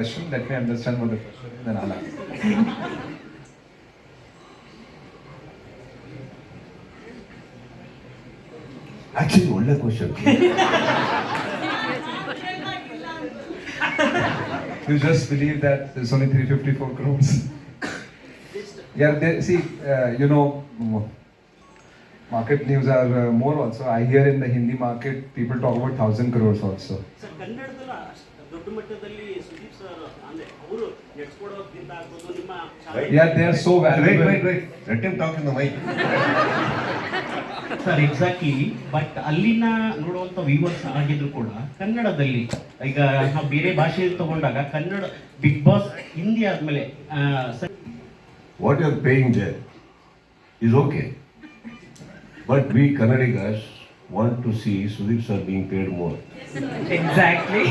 question. Let me understand what the question is, then I'll answer. Actually, ಒಳ್ಳೆ question. You just believe that there's only 354 crores. Yeah, see, market news are more also. I hear in the Hindi market, people talk about 1,000 crores also. Sir ಕನ್ನಡದಲ್ಲ ದೊಡ್ಡ ಮಟ್ಟದಲ್ಲಿ Sudeep sir ಅಂದ್ರೆ ಅವರು ನೆಡ್ಸ್ಕೊಡೋದ್ರಿಂದ ಆಗ್ಬೋದು ನಿಮ್ಮ Yeah, they are so valuable. Wait. Let him talk in the mic. Sir exactly. But ಅಲ್ಲಿನ ನೋಡುವಂತ viewers ಆಗಿದ್ರು ಕೂಡ ಕನ್ನಡದಲ್ಲಿ ಈಗ ನಾವು ಬೇರೆ ಭಾಷೆಯಲ್ಲಿ ತಗೊಂಡಾಗ ಕನ್ನಡ ಬಿಗ್ ಬಾಸ್ ಹಿಂದಿ ಆದ್ಮೇಲೆ What you are paying there is okay. But we Kannadigas want to see Sudeep sir being paid more. Exactly